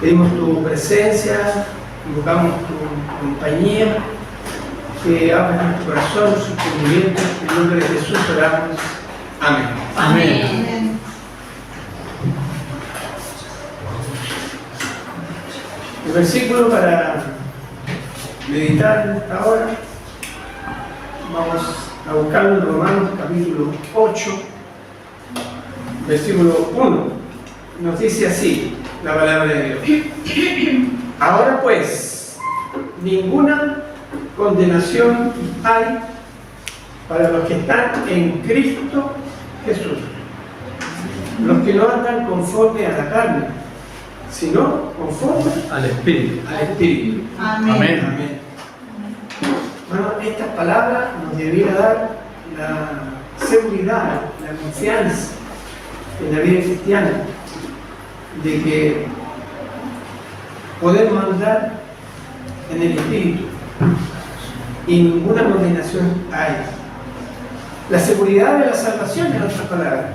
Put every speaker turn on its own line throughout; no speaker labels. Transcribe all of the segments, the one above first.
Pedimos tu presencia, invocamos tu compañía, que abras nuestro corazón, su entendimiento. En el nombre de Jesús oramos. Amén.
Amén.
El versículo para meditar ahora, vamos a buscarlo en Romanos capítulo 8, versículo 1. Nos dice así la palabra de Dios. Ahora pues, ninguna condenación hay para los que están en Cristo Jesús, los que no andan conforme a la carne, sino conforme
al Espíritu.
Amén.
Amén. Bueno, estas palabras nos debiera dar la seguridad, la confianza en la vida cristiana, de que podemos andar en el Espíritu y ninguna condenación hay. La seguridad de la salvación, en otras palabras.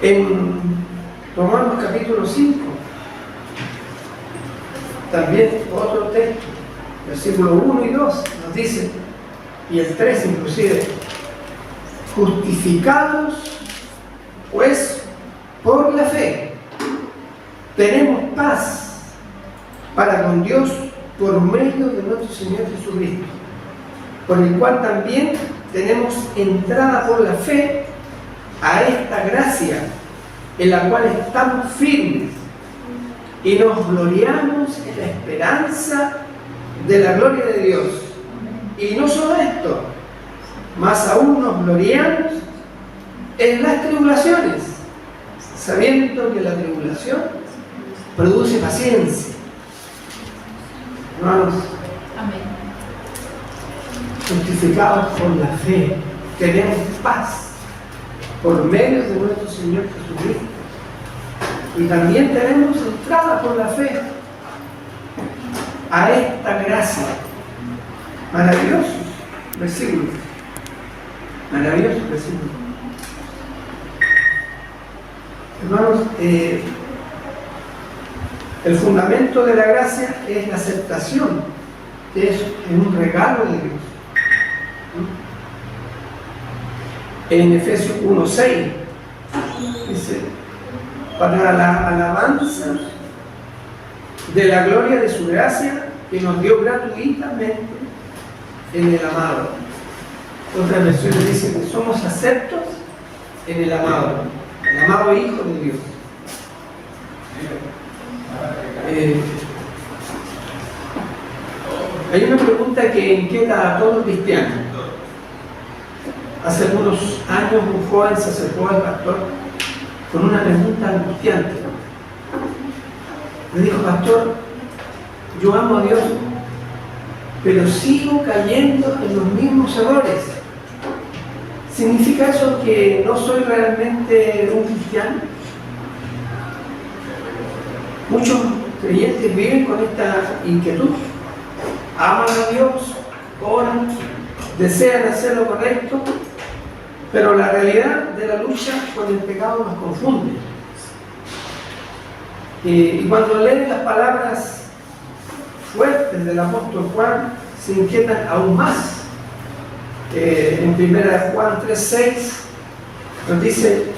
En Romanos capítulo 5, también otro texto, versículo 1 y 2, nos dice, y el 3 inclusive, justificados pues por la fe, tenemos paz para con Dios por medio de nuestro Señor Jesucristo, por el cual también tenemos entrada por la fe a esta gracia en la cual estamos firmes y nos gloriamos en la esperanza de la gloria de Dios. Y no solo esto, más aún nos gloriamos en las tribulaciones, sabiendo que la tribulación produce paciencia. Hermanos,
Amén.
justificados por la fe, tenemos paz por medio de nuestro Señor Jesucristo. Y también tenemos entrada por la fe a esta gracia. Maravilloso versículo. Maravilloso versículo. Hermanos, el fundamento de la gracia es la aceptación, que es un regalo de Dios. En Efesios 1:6 dice, para la alabanza de la gloria de su gracia que nos dio gratuitamente en el amado. Otras versiones dicen que somos aceptos en el amado Hijo de Dios. Hay una pregunta que inquieta a todo cristiano. Hace algunos años un joven se acercó al pastor con una pregunta angustiante. Le dijo: pastor, yo amo a Dios, pero sigo cayendo en los mismos errores. ¿Significa eso que no soy realmente un cristiano? Muchos creyentes viven con esta inquietud. Aman a Dios, oran, desean hacer lo correcto, pero la realidad de la lucha con el pecado nos confunde. Y cuando leen las palabras fuertes del apóstol Juan, se inquietan aún más. En 1 Juan 3:6 nos dice: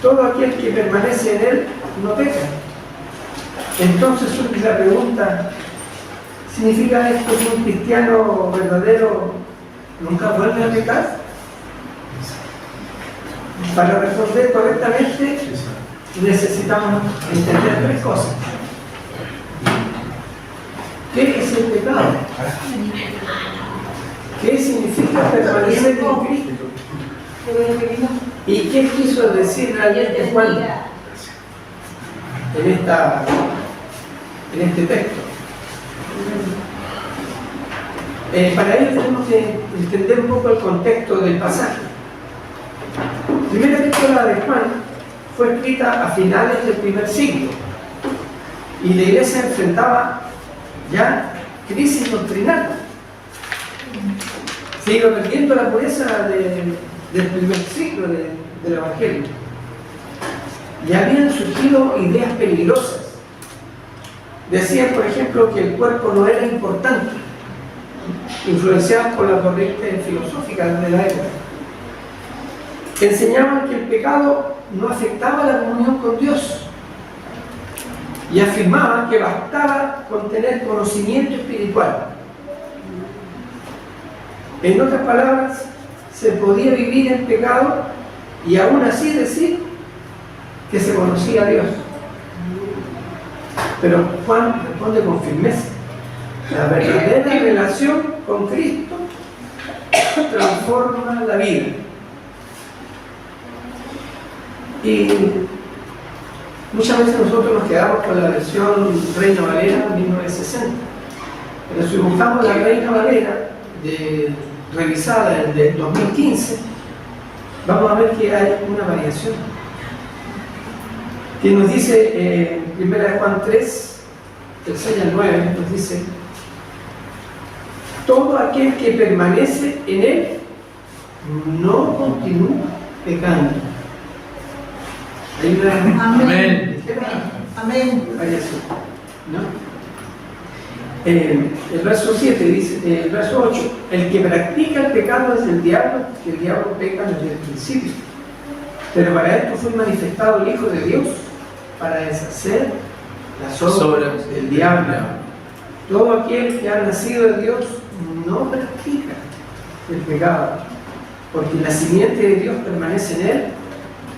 todo aquel que permanece en él no peca. Entonces surge la pregunta: ¿significa esto que un cristiano verdadero nunca vuelve a pecar? Para responder correctamente necesitamos entender tres cosas. ¿Qué es el pecado? ¿Qué significa permanecer en Cristo? ¿Y qué quiso decir realmente Juan en este texto? Para ello tenemos que entender un poco el contexto del pasaje. La primera epístola de Juan fue escrita a finales del primer siglo y la iglesia enfrentaba ya crisis doctrinal. Se iba perdiendo la pureza del primer siglo del Evangelio. y habían surgido ideas peligrosas. Decían, por ejemplo, que el cuerpo no era importante, influenciados por la corriente filosófica de la época. Enseñaban que el pecado no afectaba la comunión con Dios y afirmaban que bastaba con tener conocimiento espiritual. En otras palabras, se podía vivir en pecado y aún así decir que se conocía a Dios. Pero Juan responde con firmeza: la verdadera relación con Cristo transforma la vida. Y muchas veces nosotros nos quedamos con la versión Reina Valera 1960, pero si buscamos la Reina Valera revisada del 2015, vamos a ver que hay una variación que nos dice en 1 Juan 3, del 6 al 9, nos dice: todo aquel que permanece en él no continúa pecando. Hay una
Amén. Amén.
variación, ¿no? El verso 7 dice, el verso 8: el que practica el pecado es el diablo, que el diablo peca desde el principio. Pero para esto fue manifestado el Hijo de Dios, para deshacer las obras del diablo. Todo aquel que ha nacido de Dios no practica el pecado, porque la simiente de Dios permanece en él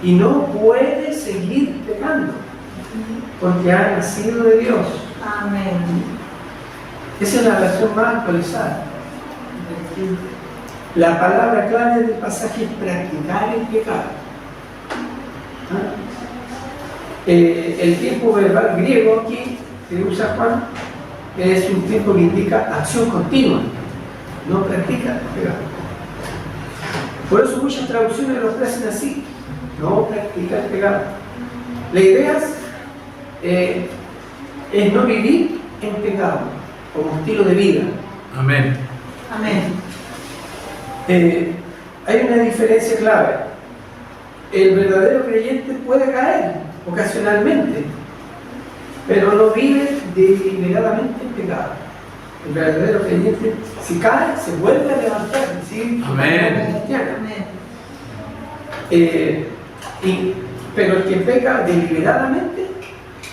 y no puede seguir pecando, porque ha nacido de Dios.
Amén.
Esa es la versión más actualizada. La palabra clave del pasaje es practicar el pecado. ¿Ah? El tiempo verbal griego aquí que usa Juan es un tiempo que indica acción continua, no practica el pecado. Por eso muchas traducciones lo expresan así: no practica el pecado. La idea es no vivir en pecado como estilo de vida.
Amén.
Amén.
Hay una diferencia clave. El verdadero creyente puede caer ocasionalmente, pero no vive deliberadamente en pecado. El verdadero creyente, si cae, se vuelve a levantar. ¿Sí?
Amén.
Pero el que peca deliberadamente,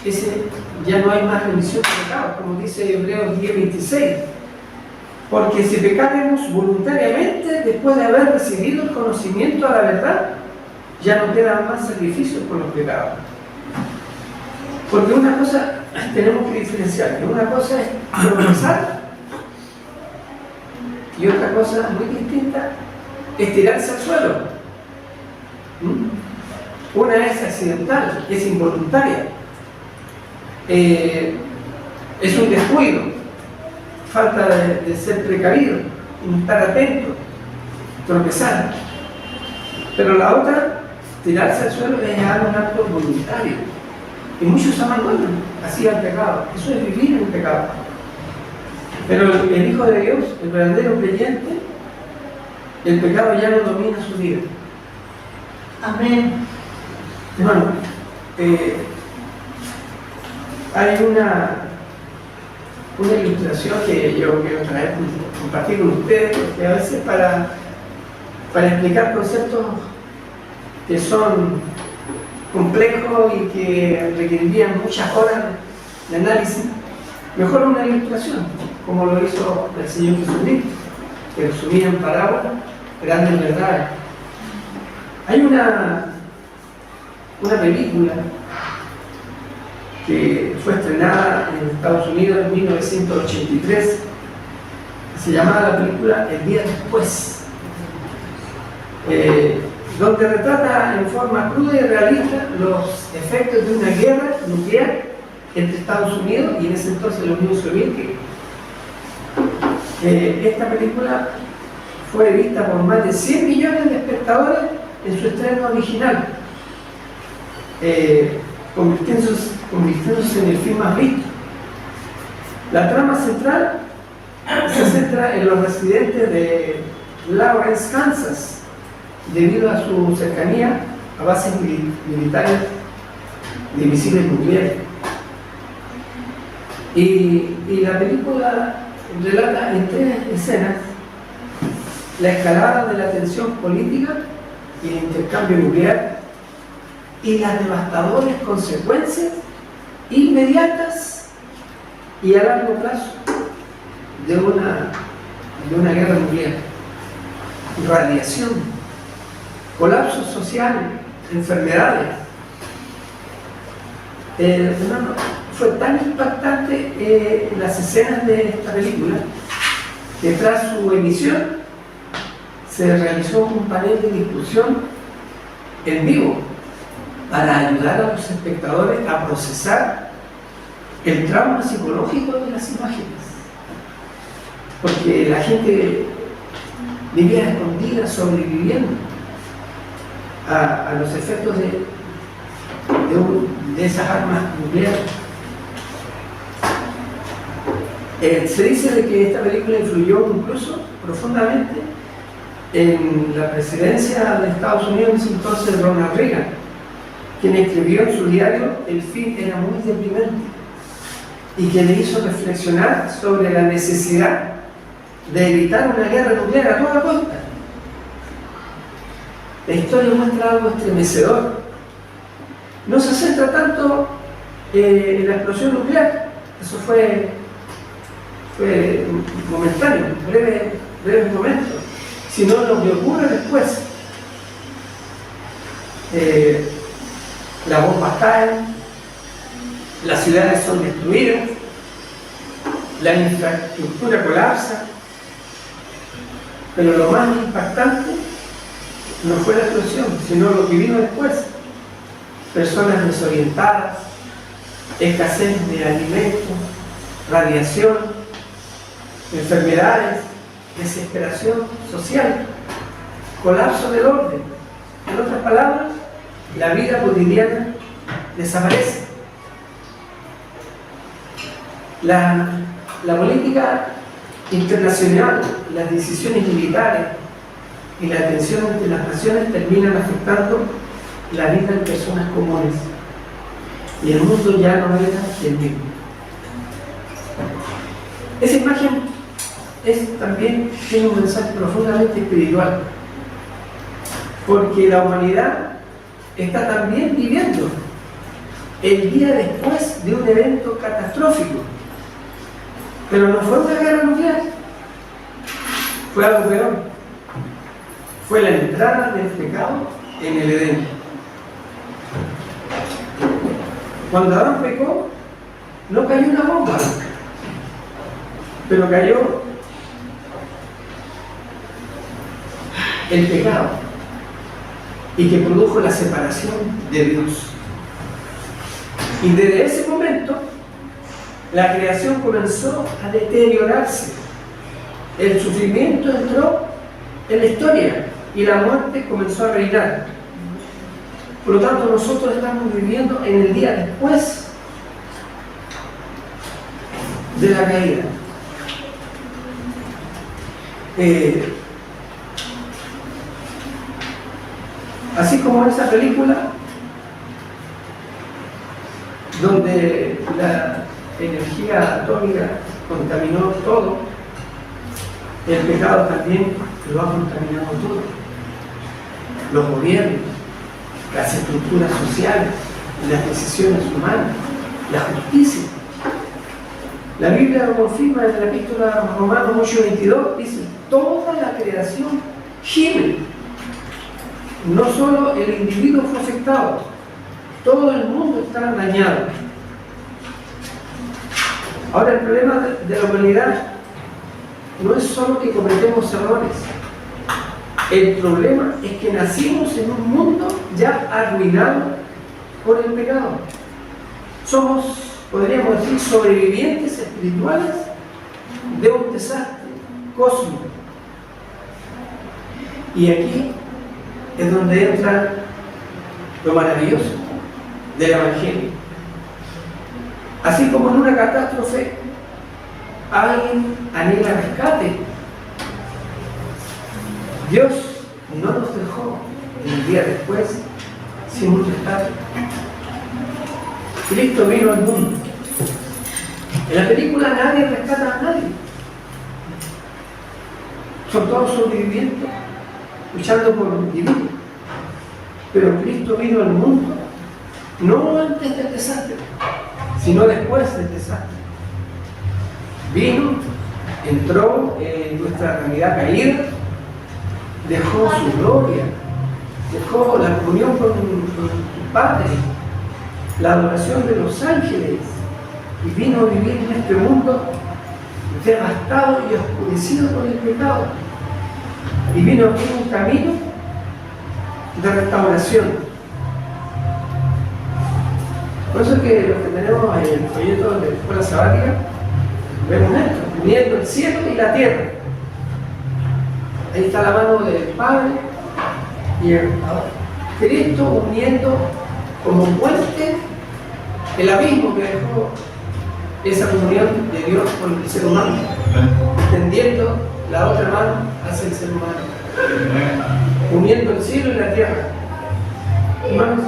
ese ya no hay más remisión de pecados, como dice Hebreos 10:26. Porque si pecáremos voluntariamente después de haber recibido el conocimiento a la verdad, ya no quedan más sacrificios por los pecados. Porque una cosa tenemos que diferenciar, que una cosa es tropezar y otra cosa muy distinta es tirarse al suelo. Una es accidental, es involuntaria, es un descuido, falta de ser precavido, no estar atento, tropezar. Pero la otra, tirarse al suelo, es un acto voluntario. Y muchos abandonan así al pecado. Eso es vivir en el pecado. Pero el Hijo de Dios, el verdadero creyente, el pecado ya no domina su vida.
Amén.
Hermano, hay una ilustración que yo quiero traer, compartir con ustedes, porque a veces para explicar conceptos que son complejos y que requerirían muchas horas de análisis, mejor una ilustración, como lo hizo el Señor Jesucristo, que resumía en parábolas grandes verdades. Hay una película que fue estrenada en Estados Unidos en 1983, se llamaba la película El Día Después, donde retrata en forma cruda y realista los efectos de una guerra nuclear entre Estados Unidos y en ese entonces la Unión Soviética. Esta película fue vista por más de 100 millones de espectadores en su estreno original, convirtiéndose en el film más visto. La trama central se centra en los residentes de Lawrence, Kansas, debido a su cercanía a bases militares de misiles nucleares. Y la película relata en 3 escenas la escalada de la tensión política y el intercambio nuclear y las devastadoras consecuencias inmediatas y a largo plazo de una guerra nuclear. Radiación, colapso social, enfermedades. Hermano, fue tan impactante las escenas de esta película que tras su emisión se realizó un panel de discusión en vivo para ayudar a los espectadores a procesar el trauma psicológico de las imágenes, porque la gente vivía escondida, sobreviviendo a los efectos de esas armas nucleares. Se dice de que esta película influyó incluso profundamente en la presidencia de Estados Unidos, entonces Ronald Reagan, quien escribió en su diario: el fin era muy deprimente, y que le hizo reflexionar sobre la necesidad de evitar una guerra nuclear a toda costa. La historia muestra algo estremecedor. No se centra tanto en la explosión nuclear, eso fue momentáneo, breve momento, sino en lo que ocurre después. Las bombas caen, las ciudades son destruidas, la infraestructura colapsa, pero lo más impactante no fue la explosión, sino lo que vino después. Personas desorientadas, escasez de alimentos, radiación, enfermedades, desesperación social, colapso del orden. En otras palabras, la vida cotidiana desaparece. La política internacional, las decisiones militares y la tensión entre las naciones terminan afectando la vida de personas comunes, y el mundo ya no era el mismo. Esa imagen también tiene un mensaje profundamente espiritual, porque la humanidad está también viviendo el día después de un evento catastrófico, pero no fue una guerra nuclear, fue algo peor. Fue la entrada del pecado en el Edén. Cuando Adán pecó, no cayó una bomba, pero cayó el pecado, y que produjo la separación de Dios. Y desde ese momento la creación comenzó a deteriorarse, el sufrimiento entró en la historia y la muerte comenzó a reinar. Por lo tanto, nosotros estamos viviendo en el día después de la caída. Así como esa película donde la energía atómica contaminó todo, el pecado también lo ha contaminado todo. Los gobiernos, las estructuras sociales, las decisiones humanas, la justicia. La Biblia lo confirma en la epístola a Romanos 8:22, dice: toda la creación gime. No solo el individuo fue afectado, todo el mundo está dañado. Ahora, el problema de la humanidad no es solo que cometemos errores. El problema es que nacimos en un mundo ya arruinado por el pecado. Somos, podríamos decir, sobrevivientes espirituales de un desastre cósmico. Y aquí es donde entra lo maravilloso del Evangelio. Así como en una catástrofe alguien anhela rescate, Dios no nos dejó el día después sin un rescate. Cristo vino al mundo. En la película nadie rescata a nadie. Son todos sobrevivientes, luchando por vivir. Pero Cristo vino al mundo, no antes del desastre, sino después del desastre. Vino, entró en nuestra realidad caída, dejó su gloria, dejó la comunión con su Padre, la adoración de los ángeles, y vino a vivir en este mundo devastado y oscurecido por el pecado. Y vino a abrir un camino de restauración. Por eso es que los que tenemos en el proyecto de la escuela sabática, vemos esto, uniendo el cielo y la tierra. Ahí está la mano del Padre y el Cristo uniendo como puente el abismo que dejó esa comunión de Dios con el ser humano, extendiendo la otra mano hacia el ser humano, uniendo el cielo y la tierra. Hermanos,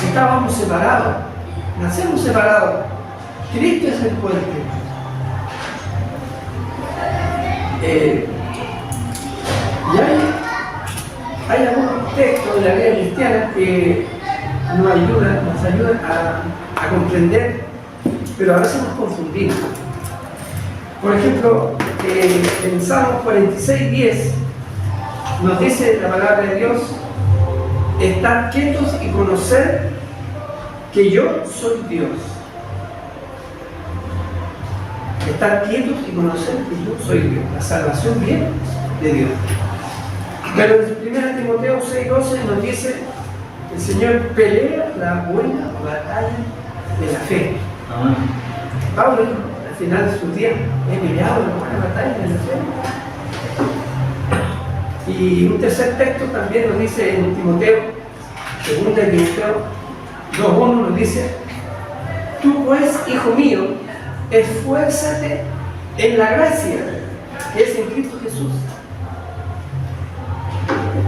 estábamos separados, nacemos separados. Cristo es el puente. Y hay algunos textos de la vida cristiana que nos ayudan a comprender, pero a veces nos confundimos. Por ejemplo, en Salmos 46:10 nos dice la palabra de Dios: estar quietos y conocer que yo soy Dios. Estar quietos y conocer que yo soy Dios. La salvación viene de Dios. Pero en 1 Timoteo 6:12 nos dice: el Señor pelea la buena batalla de la fe. Amén. Pablo, al final de sus días, he peleado la buena batalla de la fe. Y un tercer texto también nos dice en Timoteo, 2 Timoteo 2:1 nos dice: tú pues, hijo mío, esfuérzate en la gracia que es en Cristo Jesús.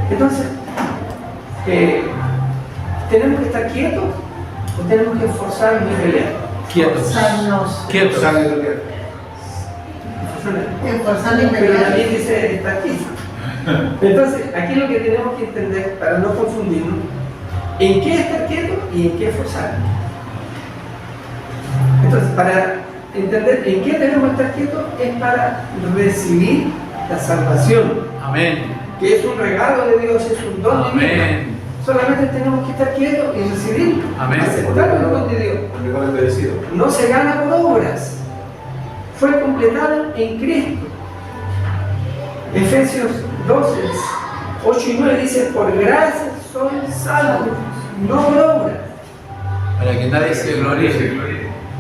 Entonces, ¿tenemos que estar quietos o tenemos que esforzarnos y pelear?
Quietos. Quietos.
Esforzarnos y
Pero
pelear.
también dice estar quietos. Entonces, aquí lo que tenemos que entender, para no confundirnos, en qué estar quietos y en qué esforzarnos. Entonces, para entender en qué tenemos que estar quietos es para recibir la salvación.
Amén.
Que es un regalo de Dios, es un don de Dios.
Amén.
Solamente tenemos que estar quietos y recibirlo.
Amén.
Aceptar el don de Dios. No se gana por obras. Fue completado en Cristo. Efesios 12, 8 y 9 dice: por gracia son salvos, no por obras.
Para que nadie se gloríe.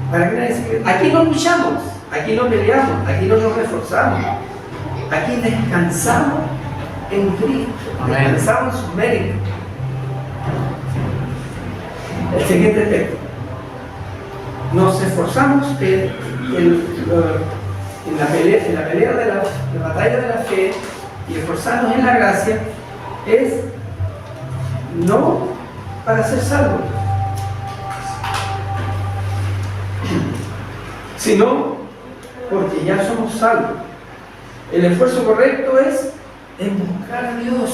Para que nadie se gloríe. Aquí no luchamos, aquí no peleamos, aquí no nos reforzamos. Aquí descansamos en Cristo.
Amén.
Descansamos en sus méritos. El siguiente texto. Nos esforzamos en la pelea de la batalla de la fe y esforzarnos en la gracia es no para ser salvos, sino porque ya somos salvos. El esfuerzo correcto es en buscar a Dios,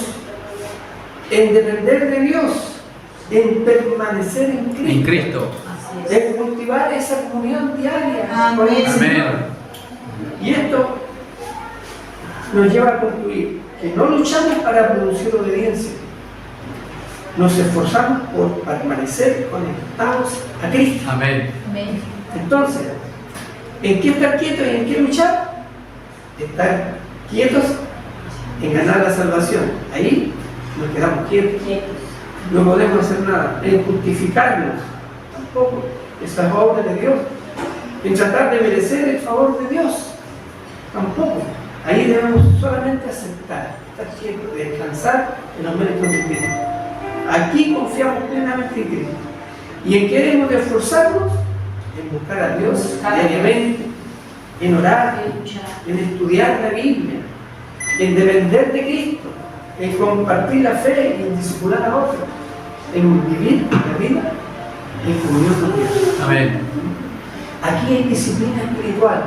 en depender de Dios, en permanecer en Cristo.
En Cristo.
En cultivar esa comunión diaria con el
Amén.
Señor. Y esto nos lleva a concluir que no luchamos para producir obediencia, nos esforzamos por permanecer conectados a Cristo.
Amén.
Entonces, ¿en qué estar quietos y en qué luchar? Estar quietos en ganar la salvación. Ahí nos quedamos quietos. No podemos hacer nada. En justificarnos, tampoco. Esa es obra de Dios. En tratar de merecer el favor de Dios, tampoco. Ahí debemos solamente aceptar, estar quietos, descansar en los méritos de Cristo. Aquí confiamos plenamente en Cristo. ¿Y en qué debemos de esforzarnos? En buscar a Dios diariamente, en orar, en estudiar la Biblia, en depender de Cristo, en compartir la fe y en discipular a otros, en vivir la vida en comunión con Dios.
Amén.
Aquí hay disciplina espiritual.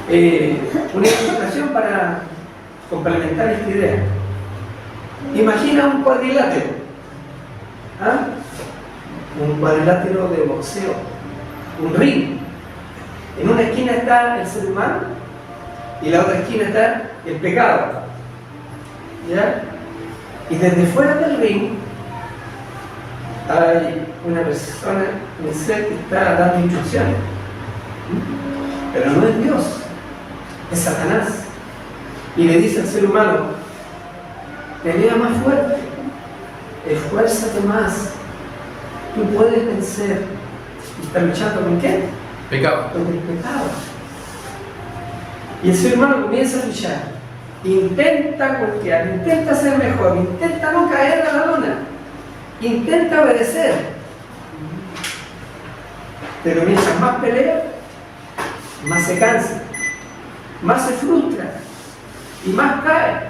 Una ilustración para complementar esta idea. Imagina un cuadrilátero. ¿Ah? Un cuadrilátero de boxeo, un ring. En una esquina está el ser humano y en la otra esquina está el pecado. ¿Ya? Y desde fuera del ring hay una persona, un ser que está dando instrucciones. Pero no es Dios, es Satanás. Y le dice al ser humano: pelea más fuerte, esfuérzate más, tú puedes vencer. ¿Y está luchando con qué?
Pecado.
Con el pecado. Y el ser humano comienza a luchar, intenta golpear, intenta ser mejor, intenta no caer a la lona, intenta obedecer. Pero mientras más pelea, más se cansa, más se frustra y más cae.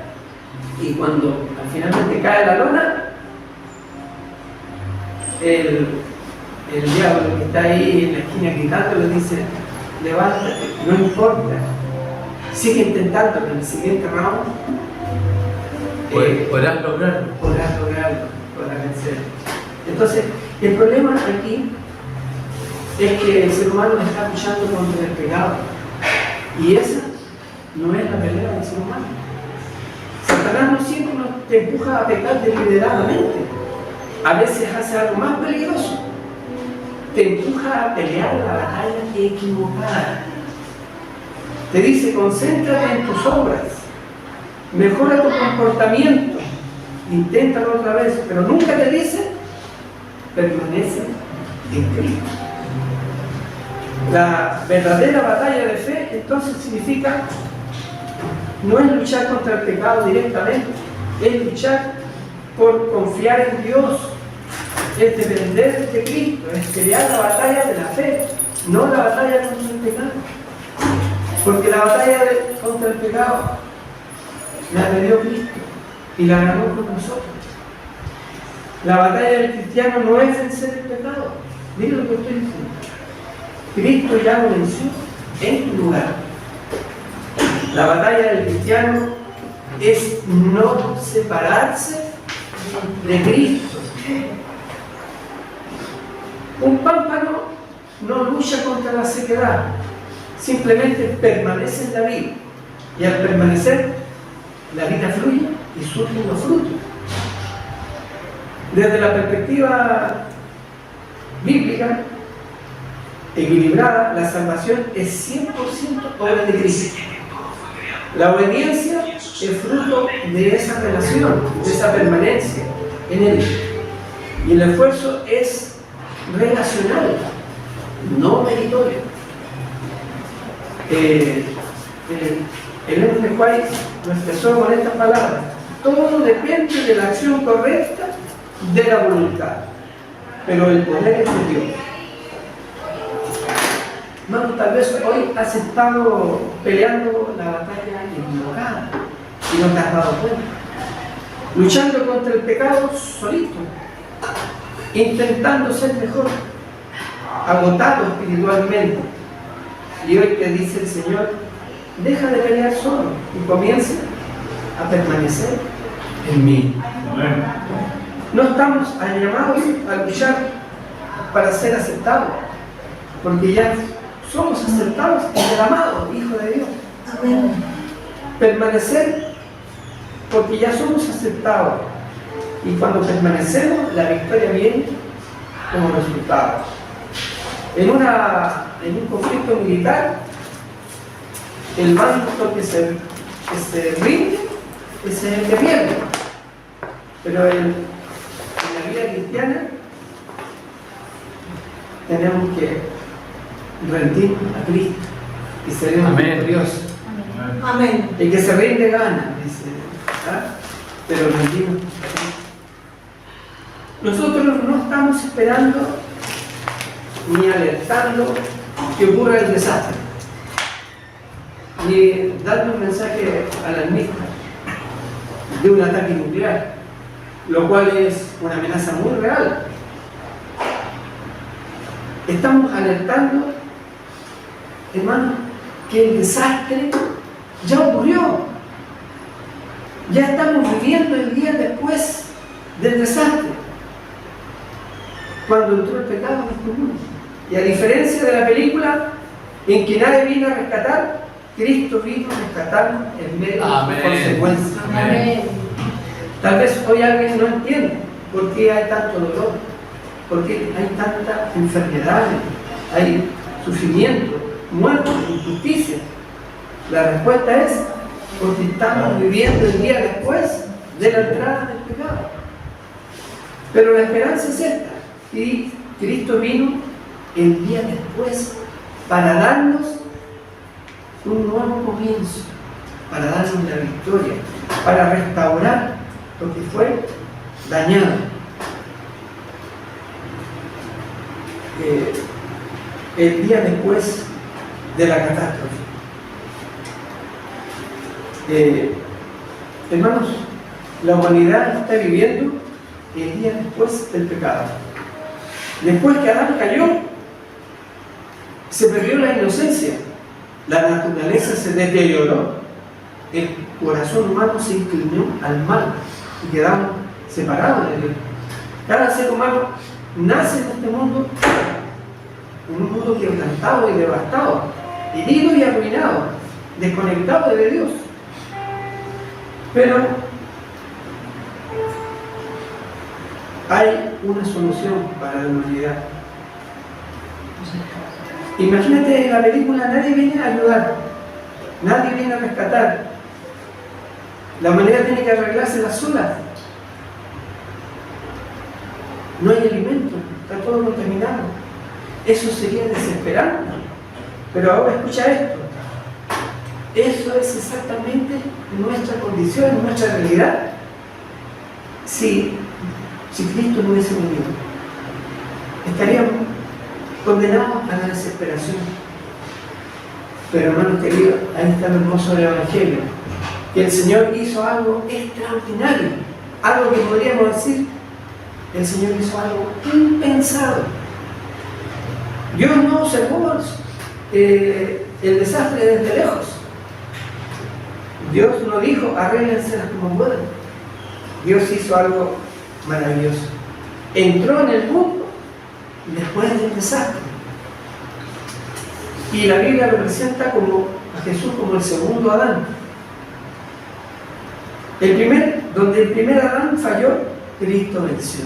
Y cuando finalmente cae la lona, el diablo que está ahí en la esquina gritando le dice: levántate, no importa, sigue intentando en el siguiente round.
Podrás lograrlo.
Podrás lograrlo, podrás vencer. Entonces, el problema aquí es que el ser humano está luchando contra el pecado. Y esa no es la pelea del ser humano. Satanás no siempre te empuja a pecar deliberadamente. A veces hace algo más peligroso. Te empuja a pelear la batalla equivocada. Te dice: concéntrate en tus obras, mejora tu comportamiento, inténtalo otra vez, pero nunca te dice: permanece en Cristo. La verdadera batalla de fe entonces significa, no es luchar contra el pecado directamente, es luchar por confiar en Dios, es depender de Cristo, es pelear la batalla de la fe, no la batalla contra el pecado. Porque la batalla contra el pecado la dio Cristo y la ganó con nosotros. La batalla del cristiano no es vencer el pecado. Mira lo que estoy diciendo. Cristo ya lo venció en tu lugar. La batalla del cristiano es no separarse de Cristo. Un pámpano no lucha contra la sequedad, simplemente permanece en la vida. Y al permanecer, la vida fluye y surgen los frutos. Desde la perspectiva bíblica, equilibrada, la salvación es 100% obra de Cristo. La obediencia es fruto de esa relación, de esa permanencia en Él. Y el esfuerzo es relacional, no meritorio. El Ellen White lo expresó con estas palabras: todo depende de la acción correcta de la voluntad, pero el poder es de Dios. Hermano, tal vez hoy has estado peleando la batalla equivocada y no te has dado cuenta, luchando contra el pecado solito, intentando ser mejor, agotado espiritualmente. Y hoy te dice el Señor: deja de pelear solo y comienza a permanecer en mí. No estamos llamados a luchar para ser aceptados, porque ya somos aceptados en el amado Hijo de Dios.
Amén.
Permanecer porque ya somos aceptados, y cuando permanecemos, la victoria viene como resultado. En un conflicto militar, el bando que se rinde es el que pierde. Pero en la vida cristiana tenemos que rendir a Cristo y seremos victoriosos.
Amén.
El que se rinde gana, dice, ¿verdad? Pero rendimos a Cristo. Nosotros no estamos esperando ni alertando que ocurra el desastre, ni dando un mensaje alarmista de un ataque nuclear, lo cual es una amenaza muy real, Estamos alertando, hermano, que el desastre ya ocurrió. Ya estamos viviendo el día después del desastre, cuando entró el pecado en este mundo. Y a diferencia de la película en que nadie vino a rescatar, Cristo vino a rescatarnos en medio de sus consecuencias.
Amén.
Tal vez hoy alguien no entiende por qué hay tanto dolor, por qué hay tantas enfermedades, hay sufrimiento, muerte, injusticia. La respuesta es porque estamos viviendo el día después de la entrada del pecado. Pero la esperanza es esta, y Cristo vino el día después para darnos un nuevo comienzo, para darnos la victoria, para restaurar lo que fue dañado. El día después de la catástrofe. Hermanos, la humanidad está viviendo el día después del pecado. Después que Adán cayó, se perdió la inocencia, la naturaleza se deterioró, el corazón humano se inclinó al mal y quedamos separados de Dios. Cada ser humano nace en este mundo, en un mundo quebrantado y devastado, herido y arruinado, desconectado de Dios. Pero hay una solución para la humanidad. Imagínate, en la película nadie viene a ayudar, nadie viene a rescatar. La humanidad tiene que arreglarse las solas. No hay alimento, está todo contaminado. Eso sería desesperante. Pero ahora escucha esto. Eso es exactamente nuestra condición, nuestra realidad. Si Cristo no hubiese venido, estaríamos condenados a la desesperación. Pero hermanos queridos, ahí está lo hermoso del Evangelio, que el Señor hizo algo extraordinario, algo que podríamos decir, el Señor hizo algo impensado. Dios no observó el desastre desde lejos. Dios no dijo, arréglenselas como puedan. Dios hizo algo maravilloso. Entró en el mundo después del desastre. Y la Biblia lo presenta a Jesús como el segundo Adán. Donde el primer Adán falló, Cristo venció.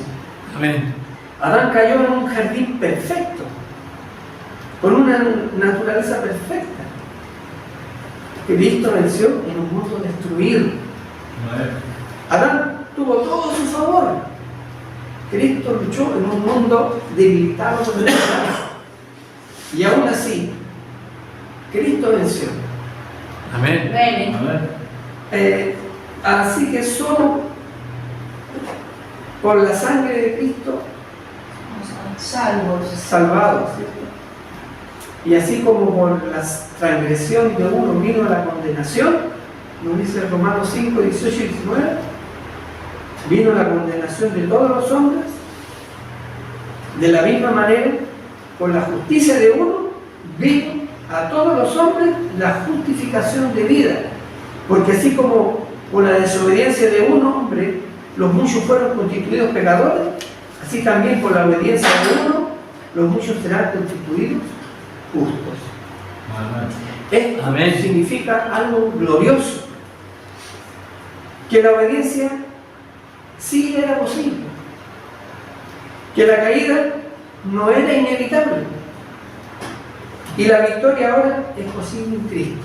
Amén.
Adán cayó en un jardín perfecto, con una naturaleza perfecta. Cristo venció en un mundo destruido. Adán tuvo todo a su favor. Cristo luchó en un mundo debilitado por el pecado. Y aún así, Cristo venció.
Amén.
Amén.
Así que solo por la sangre de Cristo salvados, ¿cierto? Y así como por la transgresión de uno vino la condenación, nos dice Romanos 5, 18 y 19, vino la condenación de todos los hombres. De la misma manera, por la justicia de uno, vino a todos los hombres la justificación de vida. Porque así como por la desobediencia de un hombre, los muchos fueron constituidos pecadores, así también por la obediencia de uno, los muchos serán constituidos justos. Esto
Amén.
significa algo glorioso, que la obediencia sí era posible, que la caída no era inevitable y la victoria ahora es posible en Cristo.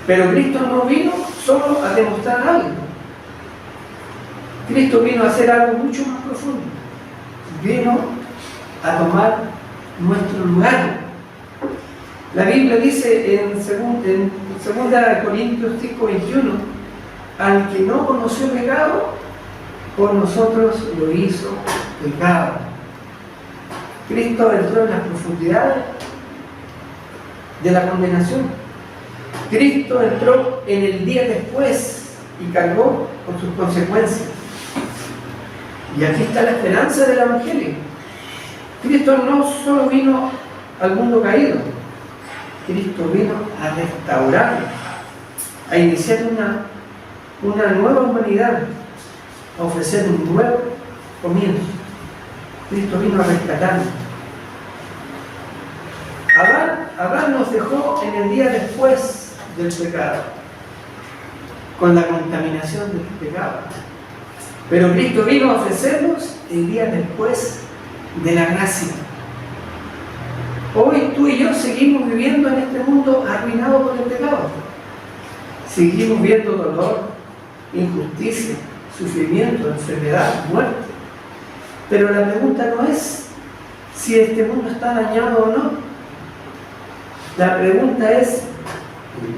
Pero Cristo no vino solo a demostrar algo. Cristo vino a hacer algo mucho más profundo. Vino a tomar nuestro lugar. La Biblia dice en 2 Corintios 5:21, al que no conoció pecado, por nosotros lo hizo pecado. Cristo entró en las profundidades de la condenación. Cristo entró en el día después y cargó con sus consecuencias. Y aquí está la esperanza del Evangelio. Cristo no solo vino al mundo caído, Cristo vino a restaurarlo, a iniciar una nueva humanidad, a ofrecer un nuevo comienzo. Cristo vino a rescatarnos. Adán nos dejó en el día después del pecado, con la contaminación del pecado. Pero Cristo vino a ofrecernos el día después de la gracia. Hoy tú y yo seguimos viviendo en este mundo arruinado por el pecado. Seguimos viendo dolor, injusticia, sufrimiento, enfermedad, muerte. Pero la pregunta no es si este mundo está dañado o no. La pregunta es,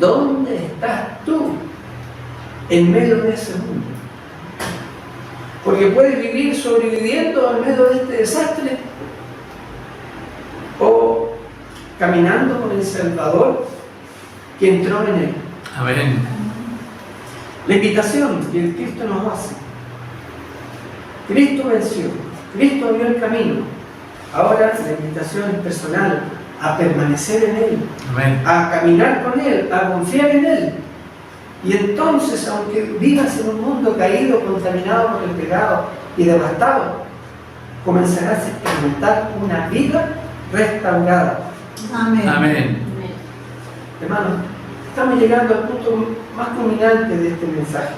¿dónde estás tú en medio de ese mundo? Porque puedes vivir sobreviviendo en medio de este desastre o caminando con el Salvador que entró en él.
Amén.
La invitación que el Cristo nos hace. Cristo venció, Cristo abrió el camino. Ahora la invitación es personal, a permanecer en Él,
Amén.
a caminar con Él, a confiar en Él. Y entonces, aunque vivas en un mundo caído, contaminado por el pecado y devastado, comenzarás a experimentar una vida restaurada.
Amén.
Amén.
Hermanos, estamos llegando al punto más culminante de este mensaje.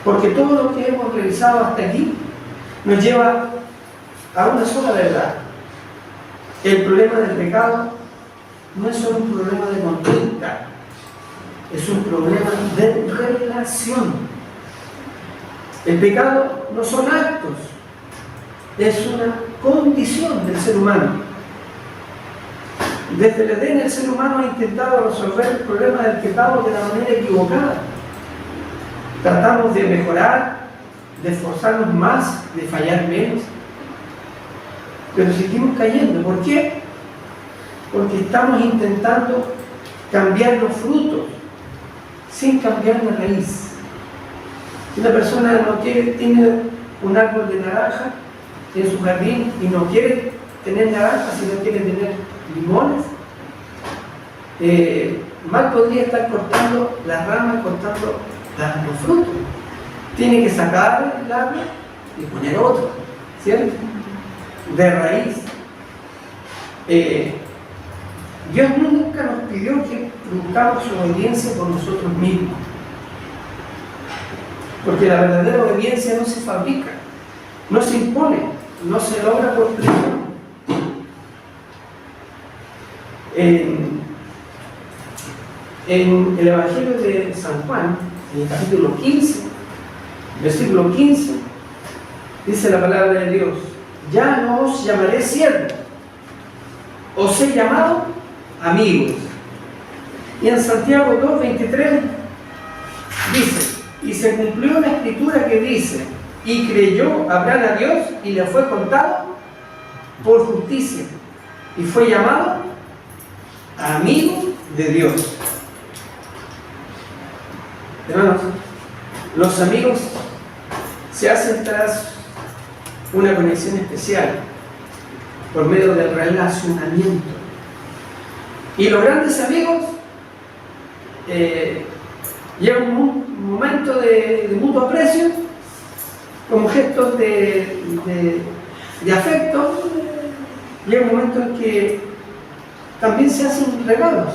Porque todo lo que hemos revisado hasta aquí nos lleva a una sola verdad. El problema del pecado no es solo un problema de conducta, es un problema de relación. El pecado no son actos, es una condición del ser humano. Desde el Edén el ser humano ha intentado resolver el problema del pecado de la manera equivocada. Tratamos de mejorar, de esforzarnos más, de fallar menos, pero seguimos cayendo. ¿Por qué? Porque estamos intentando cambiar los frutos sin cambiar la raíz. Si una persona tiene un árbol de naranja en su jardín y no quiere tener naranjas, sino quiere tener limones, mal podría estar cortando las ramas, cortando los frutos. Tiene que sacar el árbol y poner otro, ¿cierto? De raíz. Dios nunca nos pidió que buscáramos su obediencia por nosotros mismos, porque la verdadera obediencia no se fabrica, no se impone, no se logra por presión. En el Evangelio de San Juan, en el capítulo 15, versículo 15, dice la palabra de Dios: ya no os llamaré siervos, os he llamado amigos. Y en Santiago 2:23 dice: y se cumplió la escritura que dice: y creyó Abraham a Dios y le fue contado por justicia, y fue llamado amigo de Dios. Hermanos, los amigos se hacen tras una conexión especial por medio del relacionamiento. Y los grandes amigos llevan un momento de mutuo aprecio, como gestos de afecto. Llega un momento en que también se hacen regalos.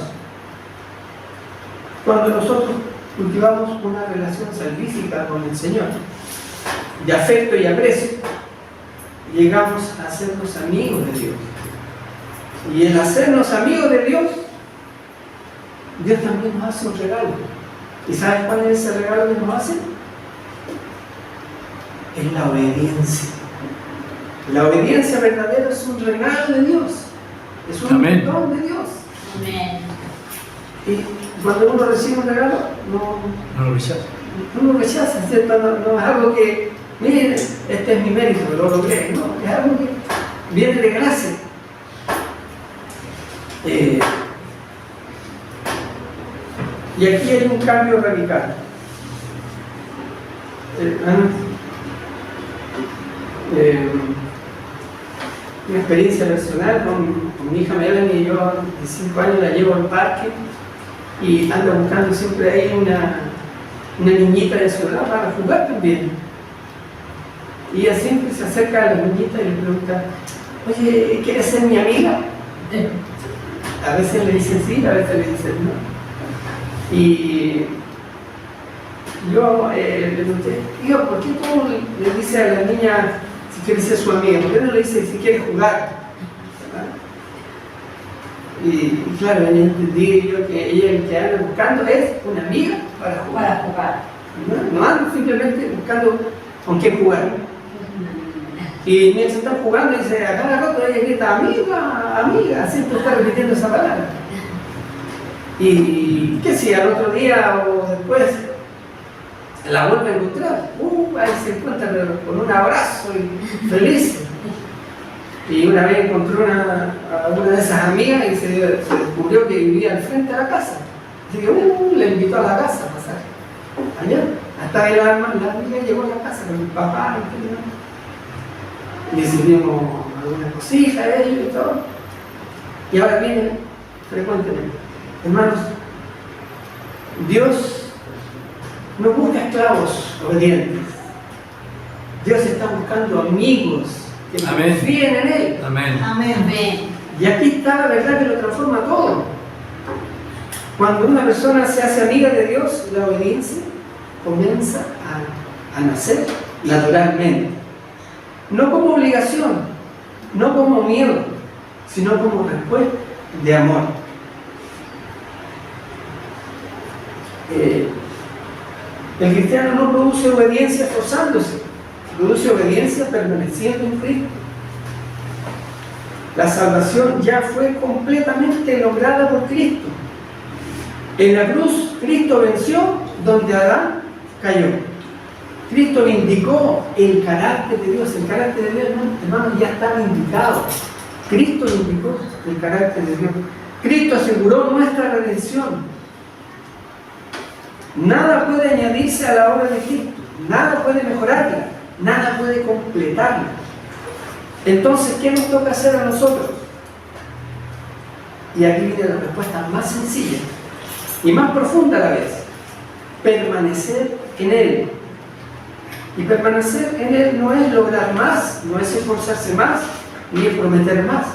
Cuando nosotros cultivamos una relación salvífica con el Señor, de afecto y aprecio, llegamos a hacernos amigos de Dios. Y el hacernos amigos de Dios, Dios también nos hace un regalo. ¿Y sabes cuál es ese regalo que nos hace? Es la obediencia. La obediencia verdadera es un regalo de Dios. Es un don de Dios.
Amén.
Y cuando uno recibe un regalo,
No lo rechazo.
no lo rechaza, ¿cierto? No es algo que, miren, este es mi mérito, lo logré. No, es algo que viene de gracia. Y aquí hay un cambio radical. una experiencia personal con mi hija Melanie. Yo de 5 años la llevo al parque y anda buscando siempre ahí una niñita de su edad para jugar también. Y ella siempre se acerca a la niñita y le pregunta: oye, ¿quieres ser mi amiga? A veces le dicen sí, a veces le dicen no. Y yo le pregunté: hijo, ¿por qué tú le dices a la niña si quiere ser su amiga? ¿Por qué no le dices si quiere jugar? ¿Verdad? Y claro, entendí yo que ella lo que anda buscando es una amiga para jugar. No anda simplemente buscando con quién jugar. Y mientras están jugando, dice, a cada rato ella grita: amiga, amiga, siempre está repitiendo esa palabra. Y qué si al otro día o después la vuelve a encontrar, ahí se encuentra con un abrazo y feliz. Y una vez encontró a una de esas amigas y se descubrió que vivía al frente de la casa. Así que le invitó a la casa a pasar. Allá, hasta ahí la amiga llegó a la casa con el papá y le sirvimos alguna cosita a ellos y todo. Y ahora viene frecuentemente. Hermanos, Dios no busca esclavos obedientes. Dios está buscando amigos que confíen en Él.
Amén.
Amén.
Y aquí está la verdad que lo transforma todo. Cuando una persona se hace amiga de Dios, la obediencia comienza a nacer naturalmente. No como obligación, no como miedo, sino como respuesta de amor. El cristiano no produce obediencia forzándose, produce obediencia permaneciendo en Cristo. La salvación ya fue completamente lograda por Cristo. En la cruz, Cristo venció donde Adán cayó. Cristo le indicó el carácter de Dios. El carácter de Dios, hermanos, ya estaba indicado. Cristo le indicó el carácter de Dios. Cristo aseguró nuestra redención. Nada puede añadirse a la obra de Cristo. Nada puede mejorarla. Nada puede completarla. Entonces, ¿qué nos toca hacer a nosotros? Y aquí viene la respuesta más sencilla y más profunda a la vez: permanecer en Él. Y permanecer en Él no es lograr más, no es esforzarse más, ni es prometer más,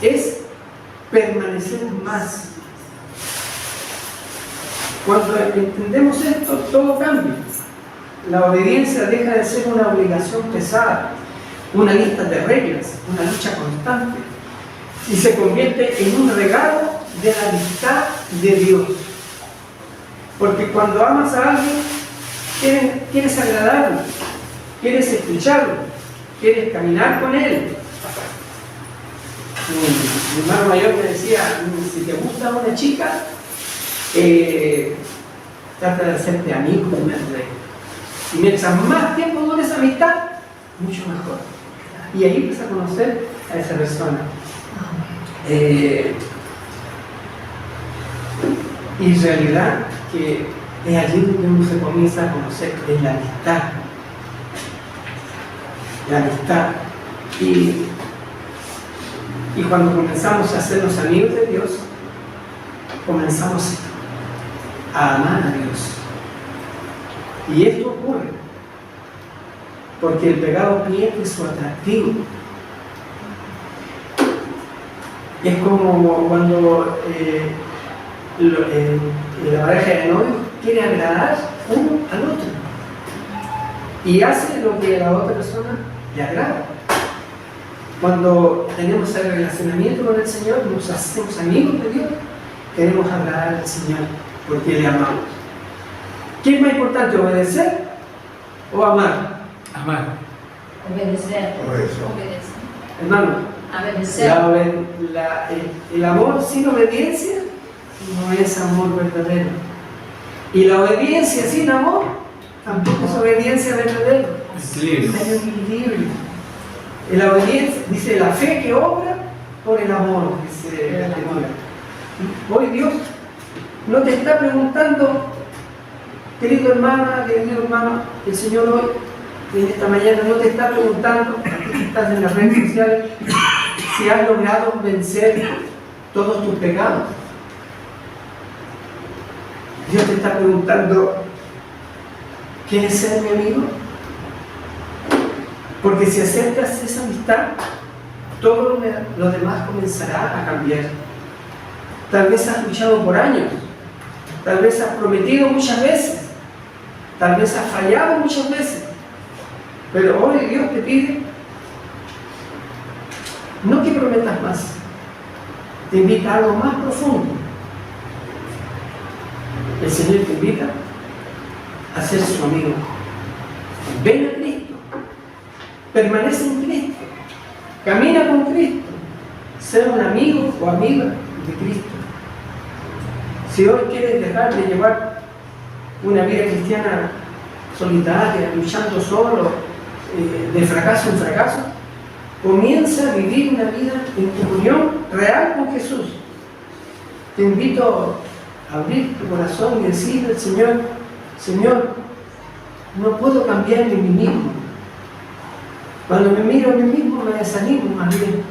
es permanecer más. Cuando entendemos esto, todo cambia. La obediencia deja de ser una obligación pesada, una lista de reglas, una lucha constante, y se convierte en un regalo de la amistad de Dios. Porque cuando amas a alguien, quieres agradarlo, quieres escucharlo, quieres caminar con él. Mi hermano mayor me decía: si te gusta una chica, trata de hacerte amigo primero. Y mientras más tiempo dure esa amistad, mucho mejor. Y ahí empieza a conocer a esa persona. Y en realidad que es allí donde uno se comienza a conocer, es la amistad. La amistad. Y cuando comenzamos a hacernos amigos de Dios, comenzamos a amar a Dios. Y esto ocurre porque el pecado pierde su atractivo. Es como cuando la pareja de novios quiere agradar uno al otro y hace lo que a la otra persona le agrada. Cuando tenemos el relacionamiento con el Señor, nos hacemos amigos de Dios, queremos agradar al Señor porque le amamos. ¿Qué es más importante, obedecer o amar?
Amar.
Obedecer.
Hermano,
Obedecer.
el amor sin obediencia no es amor verdadero. Y la obediencia sin amor tampoco es obediencia verdadera.
Es libre.
Hay un equilibrio. En la obediencia, dice, la fe que obra por el amor, dice la Escritura. Hoy Dios no te está preguntando, querido hermana, querido hermano, el Señor hoy, en esta mañana, no te está preguntando, aquí que estás en las redes sociales, si has logrado vencer todos tus pecados. Dios te está preguntando, ¿quieres ser mi amigo? Porque si aceptas esa amistad, todo lo demás comenzará a cambiar. Tal vez has luchado por años, tal vez has prometido muchas veces, tal vez has fallado muchas veces, pero hoy Dios te pide no que prometas más, te invita a algo más profundo. El Señor te invita a ser su amigo. Ven a Cristo, permanece en Cristo, camina con Cristo, sé un amigo o amiga de Cristo. Si hoy quieres dejar de llevar una vida cristiana solitaria, luchando solo, de fracaso en fracaso, comienza a vivir una vida en comunión real con Jesús. Te invito a abrir tu corazón y decirle al Señor, Señor, no puedo cambiar de mí mismo. Cuando me miro a mí mismo me desanimo más bien,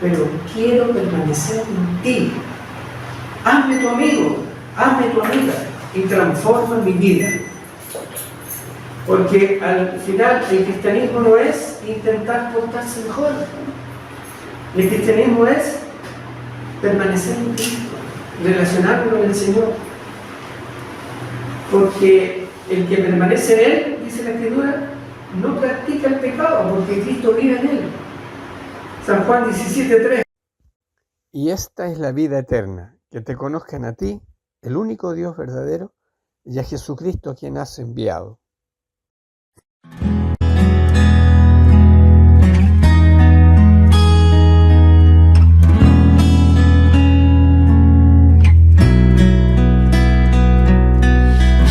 pero quiero permanecer en ti. Hazme tu amigo, hazme tu amiga y transforma mi vida. Porque al final el cristianismo no es intentar portarse mejor. El cristianismo es permanecer en Cristo, relacionarnos con el Señor. Porque el que permanece en Él, dice la Escritura, no practica el pecado, porque Cristo vive en Él. San Juan 17:3.
Y esta es la vida eterna, que te conozcan a ti, el único Dios verdadero, y a Jesucristo a quien has enviado.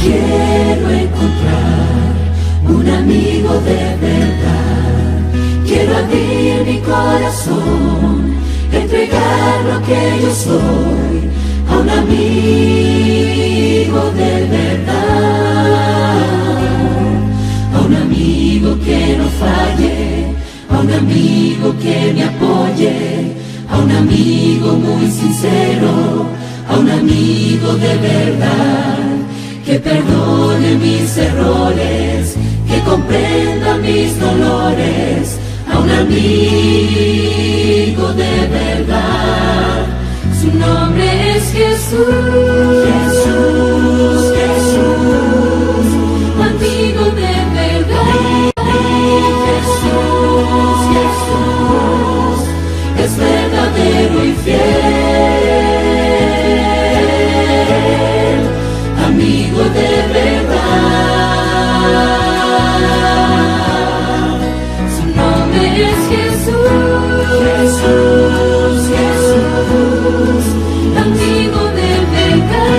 Quiero encontrar un amigo de verdad. Quiero abrir mi corazón, entregar lo que yo soy a un amigo de verdad, a un amigo que no falle, a un amigo que me apoye, a un amigo muy sincero, a un amigo de verdad, que perdone mis errores, que comprenda mis dolores, a un amigo de verdad. Su nombre es Jesús, Jesús, Jesús, amigo de verdad. Jesús, Jesús, es verdadero y fiel, amigo de verdad. Su nombre es Jesús, Jesús, Jesús, amigo de verdad.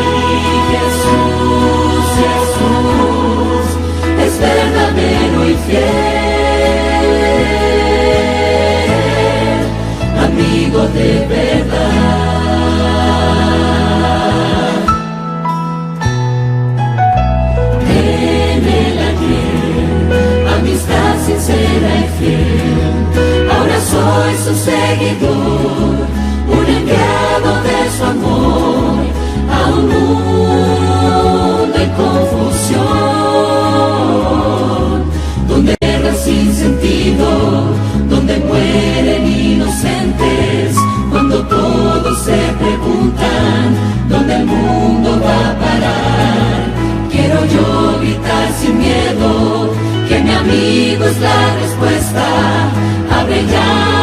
Jesús, Jesús, es verdadero y fiel, amigo de verdad. Sincera y fiel, ahora soy su seguidor, un enviado de su amor a un mundo en confusión, donde guerra sin sentido, donde mueren inocentes, cuando todos se preguntan dónde el mundo va a parar. Quiero yo gritar sin miedo que mi amigo es la respuesta, abre ya